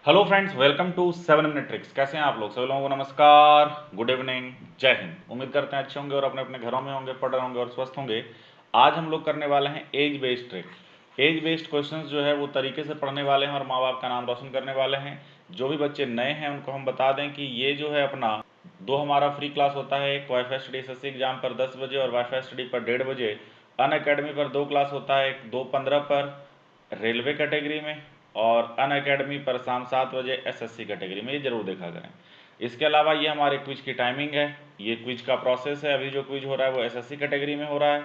Hello friends, welcome to 7 minute tricks. कैसे हैं आप लोग? सभी लोगों को नमस्कार, गुड इवनिंग, जय हिंद। उम्मीद करते हैं अच्छे होंगे और अपने अपने घरों में होंगे, पढ़ रहे होंगे और स्वस्थ होंगे। आज हम लोग करने वाले हैं age based trick. Age based questions जो है वो तरीके से पढ़ने वाले हैं और माँ बाप का नाम रोशन करने वाले हैं। जो भी बच्चे नए हैं उनको हम बता दें कि ये जो है अपना दो हमारा फ्री क्लास होता है। एक वाईफाई स्टडी एसएससी एग्जाम पर 10 बजे और वाईफाई स्टडी पर 1:30 बजे। अन अकेडमी पर 2 क्लास होता है, एक 2:15 पर रेलवे कैटेगरी में और अन अकेडमी पर शाम 7 बजे एसएससी कैटेगरी में। ये जरूर देखा करें। इसके अलावा ये हमारे क्विज की टाइमिंग है, ये क्विज का प्रोसेस है। अभी जो क्विज हो रहा है वो एसएससी कैटेगरी में हो रहा है।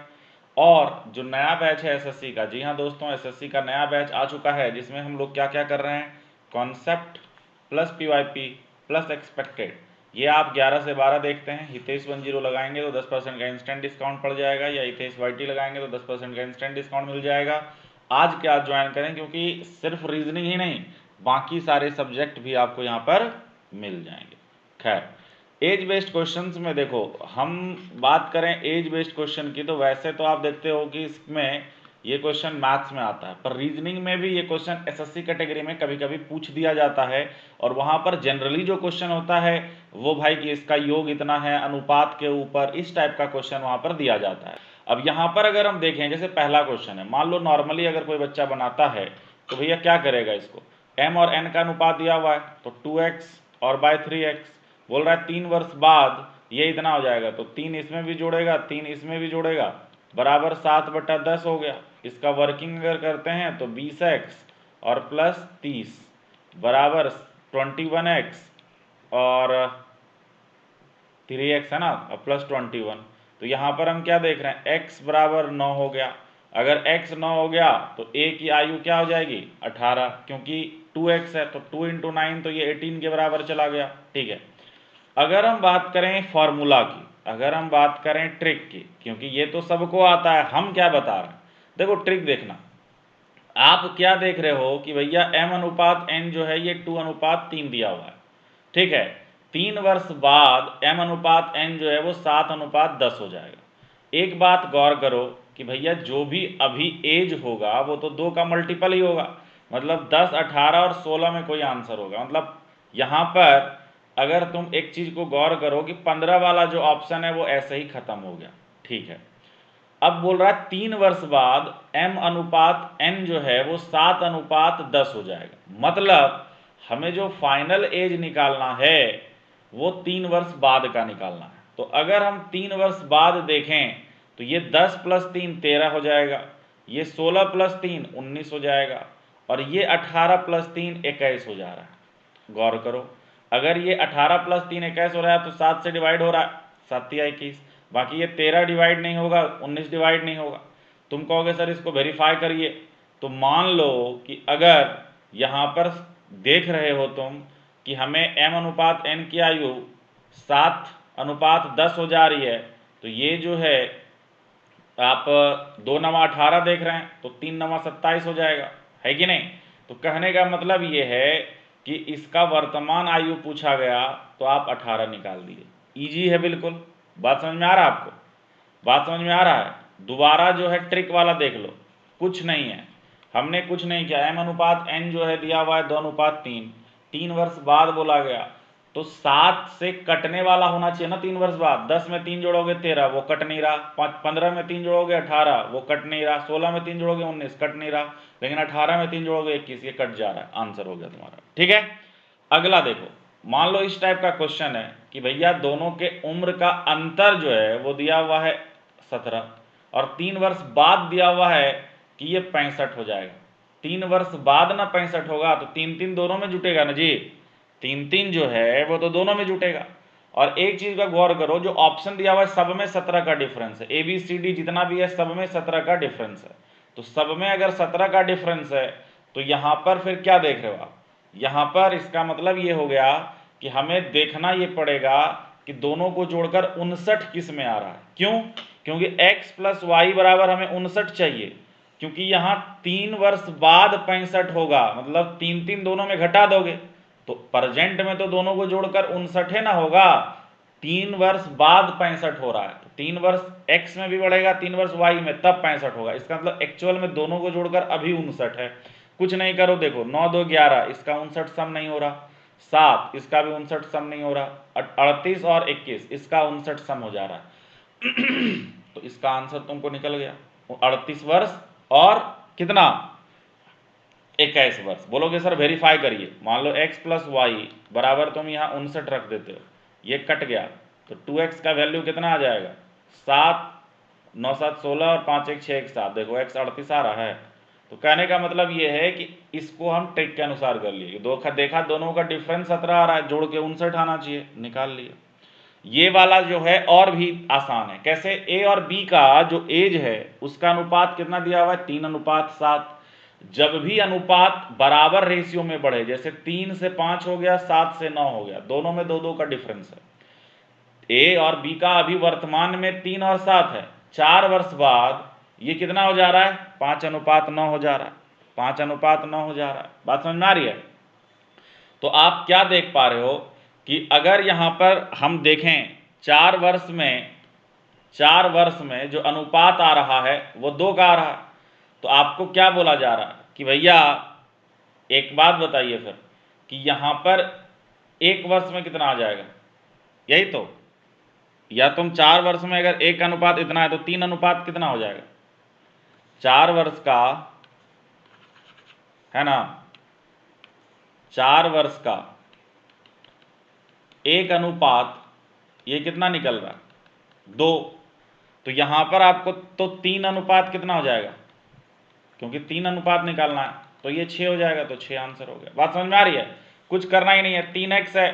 और जो नया बैच है एसएससी का, जी हाँ दोस्तों, एसएससी का नया बैच आ चुका है जिसमें हम लोग क्या क्या कर रहे हैं, कॉन्सेप्ट प्लस पीवाईपी प्लस एक्सपेक्टेड। ये आप 11 से 12 देखते हैं। हितेश 10 लगाएंगे तो 10% का इंस्टेंट डिस्काउंट पड़ जाएगा, या हितेश वाईटी लगाएंगे तो 10% का इंस्टेंट डिस्काउंट मिल जाएगा। आज के आज ज्वाइन करें, क्योंकि सिर्फ रीजनिंग ही नहीं, बाकी सारे सब्जेक्ट भी आपको यहाँ पर मिल जाएंगे। खैर, एज बेस्ड क्वेश्चंस में देखो, हम बात करें एज बेस्ड क्वेश्चन की तो वैसे तो आप देखते हो कि इसमें ये क्वेश्चन मैथ्स में आता है, पर रीजनिंग में भी ये क्वेश्चन एसएससी कैटेगरी में कभी कभी पूछ दिया जाता है। और वहां पर जनरली जो क्वेश्चन होता है वो भाई कि इसका योग इतना है अनुपात के ऊपर, इस टाइप का क्वेश्चन वहां पर दिया जाता है। अब यहाँ पर अगर हम देखें, जैसे पहला क्वेश्चन है, मान लो नॉर्मली अगर कोई बच्चा बनाता है तो भैया क्या करेगा, इसको m और n का अनुपात दिया हुआ है तो 2x और बाय 3x। बोल रहा है 3 वर्ष बाद ये इतना हो जाएगा, तो 3 इसमें भी जोड़ेगा, 3 इसमें भी जोड़ेगा, बराबर 7/10 हो गया। इसका वर्किंग अगर करते हैं तो 20x और प्लस 30 बराबर 21x और 3x है ना, और प्लस 21। तो यहाँ पर हम क्या देख रहे हैं, x बराबर 9 हो गया। अगर x 9 हो गया तो a की आयु क्या हो जाएगी, 18, क्योंकि 2x है तो 2 × 9 तो ये 18 के बराबर चला गया। ठीक है। अगर हम बात करें फॉर्मूला की, अगर हम बात करें ट्रिक की, क्योंकि ये तो सबको आता है, हम क्या बता रहे हैं, देखो ट्रिक देखना। आप क्या देख रहे हो कि भैया m/n जो है ये 2:3 दिया हुआ है। ठीक है। 3 वर्ष बाद m/n जो है वो 7:10 हो जाएगा। एक बात गौर करो कि भैया जो भी अभी एज होगा वो तो 2 का मल्टीपल ही होगा, मतलब 10, 18 और 16 में कोई आंसर होगा। मतलब यहाँ पर अगर तुम एक चीज को गौर करो कि 15 वाला जो ऑप्शन है वो ऐसे ही खत्म हो गया। ठीक है। अब बोल रहा है 3 वर्ष बाद m/n जो है वो 7:10 हो जाएगा। मतलब हमें जो फाइनल एज निकालना है वो 3 वर्ष बाद का निकालना है। तो अगर हम 3 वर्ष बाद देखें तो ये 10 + 3 13 हो जाएगा, ये 16 + 3 19 हो जाएगा, और ये 18 + 3 21 हो जा रहा है। गौर करो, अगर ये 18 + 3 21 हो रहा है तो 7 से डिवाइड हो रहा है, 7 × 21। बाकी ये 13 डिवाइड नहीं होगा, 19 डिवाइड नहीं होगा। तुम कहोगे सर इसको वेरीफाई करिए, तो मान लो कि अगर यहाँ पर देख रहे हो तुम कि हमें m/n की आयु 7:10 हो जा रही है, तो ये जो है आप 2 × 18 देख रहे हैं तो 3 × 27 हो जाएगा, है कि नहीं। तो कहने का मतलब ये है कि इसका वर्तमान आयु पूछा गया तो आप 18 निकाल दिए। इजी है बिल्कुल। बात समझ में आ रहा है आपको? बात समझ में आ रहा है? दोबारा जो है ट्रिक वाला देख लो, कुछ नहीं है, हमने कुछ नहीं किया। m/n जो है दिया हुआ है 2:3, 3 वर्ष बाद बोला गया तो 7 से कटने वाला होना चाहिए ना 3 वर्ष बाद। 10 में 3 जोड़ोगे 13, वो कट नहीं रहा। 15 में 3 जोड़ोगे 18, वो कट नहीं रहा। 16 में 3 जोड़ोगे 19, कट नहीं रहा। लेकिन 18 में 3 जोड़ोगे 21, ये कट जा रहा है। आंसर हो गया तुम्हारा। ठीक है। अगला देखो, मान लो इस टाइप का क्वेश्चन है कि भैया दोनों के उम्र का अंतर जो है वो दिया हुआ है 17, और 3 वर्ष बाद दिया हुआ है कि ये 65 हो जाएगा। 3 वर्ष बाद ना 65 होगा तो 3 दोनों में जुटेगा ना जी, 3 जो है वो तो दोनों में जुटेगा। और एक चीज का गौर करो, जो ऑप्शन दिया हुआ है सब में 17 का डिफरेंस है। ABCD जितना भी है सब में 17 का डिफरेंस है। तो सब में अगर 17 का डिफरेंस है तो यहां पर फिर क्या देख रहे हो आप, यहां पर इसका मतलब ये हो गया कि हमें देखना ये पड़ेगा कि दोनों को जोड़कर 59 किस में आ रहा है। क्यों? क्योंकि x + y बराबर हमें 59 चाहिए, क्योंकि यहाँ 3 वर्ष बाद 65 होगा, मतलब 3 दोनों में घटा दोगे तो प्रेजेंट में तो दोनों को जोड़कर 59 ना होगा। 3 वर्ष बाद 65 हो रहा है तो 3 वर्ष x में भी बढ़ेगा, 3 वर्ष y में, तब 65 होगा। इसका मतलब एक्चुअल में दोनों को जोड़कर अभी 59 है। कुछ नहीं करो, देखो 9 2 11, इसका 59 सम नहीं हो रहा, 7 इसका भी 59 सम नहीं हो रहा, 38 और 21 इसका 59 सम हो जा रहा है। तो इसका आंसर तुमको निकल गया 38 वर्ष और कितना 21 वर्ष। बोलोगे सर वेरीफाई करिए, मान लो x प्लस वाई बराबर तुम यहाँ 59 रख देते हो, ये कट गया तो 2x का वैल्यू कितना आ जाएगा 7, 9 7 16 और 5 1 6 1 7, देखो x 38 आ रहा है। तो कहने का मतलब ये है कि इसको हम ट्रिक के अनुसार कर लिए, देखा दोनों का डिफरेंस 17 आ रहा है, जोड़ के 59 आना चाहिए, निकाल लिया। ये वाला जो है और भी आसान है, कैसे a और b का जो एज है उसका अनुपात कितना दिया हुआ है 3:7। जब भी अनुपात बराबर रेशियो में बढ़े, जैसे 3 से 5 हो गया, 7 से 9 हो गया, दोनों में 2 2 का डिफरेंस है, ए और बी का अभी वर्तमान में 3 और 7 है, 4 वर्ष बाद ये कितना हो जा रहा है 5:9 हो जा रहा है, 5:9 हो जा रहा है। बात समझ में आ रही है? तो आप क्या देख पा रहे हो कि अगर यहां पर हम देखें 4 वर्ष में जो अनुपात आ रहा है वो 2 का आ रहा है, तो आपको क्या बोला जा रहा है कि भैया एक बात बताइए फिर कि यहां पर 1 वर्ष में कितना आ जाएगा, यही तो, या तुम 4 वर्ष में अगर 1 अनुपात इतना है तो 3 अनुपात कितना हो जाएगा 4 वर्ष का, है ना, 4 वर्ष का 1 अनुपात ये कितना निकल रहा है 2, तो यहां पर आपको तो 3 अनुपात कितना हो जाएगा, क्योंकि 3 अनुपात निकालना है तो ये 6 हो जाएगा, तो 6 आंसर हो गया। बात समझ में आ रही है? कुछ करना ही नहीं है, 3x है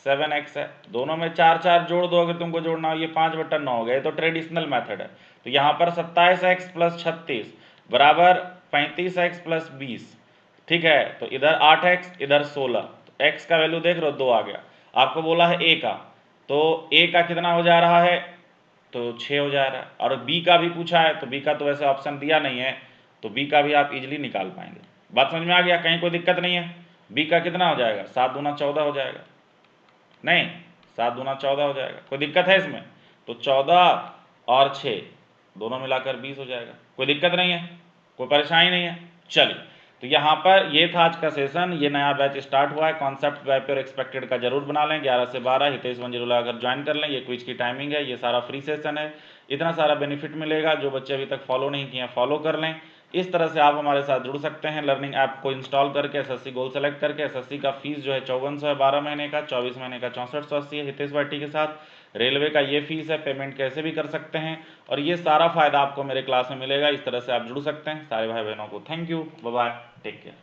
7x है, दोनों में 4 4 जोड़ दो अगर तुमको जोड़ना हो, ये 5/9 हो गया, ये तो ट्रेडिशनल मेथड है। तो यहाँ पर 27x प्लस 36 बराबर 35x प्लस 20, ठीक है, तो इधर 8x इधर 16, तो x का वैल्यू देख रहे हो 2 आ गया। आपको बोला है a का, तो a का कितना हो जा रहा है तो 6 हो जा रहा है, और b का भी पूछा है, तो b का तो वैसे ऑप्शन दिया नहीं है, तो b का भी आप इजीली निकाल पाएंगे। बात समझ में आ गया? कहीं कोई दिक्कत नहीं है? b का कितना हो जाएगा 7 दूना 14 हो जाएगा, नहीं 7 दूना 14 हो जाएगा, कोई दिक्कत है इसमें? तो 14 और 6 दोनों मिलाकर 20 हो जाएगा, कोई दिक्कत नहीं है, कोई परेशानी नहीं है। चलिए, तो यहाँ पर ये था आज का सेशन, ये नया बैच स्टार्ट हुआ है, कॉन्सेप्ट वेब और एक्सपेक्टेड का जरूर बना लें, 11 से 12 हितेश वंजिरोला अगर ज्वाइन कर लें, ये क्विज की टाइमिंग है, ये सारा फ्री सेशन है, इतना सारा बेनिफिट मिलेगा, जो बच्चे अभी तक फॉलो नहीं किए हैं फॉलो कर लें। इस तरह से आप हमारे साथ जुड़ सकते हैं लर्निंग ऐप को इंस्टॉल करके, एसएससी गोल सेलेक्ट करके। एसएससी का फीस जो है 5400 है 12 महीने का, 24 महीने का 6480 है हितेश वाटी के साथ। रेलवे का ये फीस है, पेमेंट कैसे भी कर सकते हैं, और ये सारा फायदा आपको मेरे क्लास में मिलेगा। इस तरह से आप जुड़ सकते हैं। सारे भाई बहनों को thank you, bye bye, take care.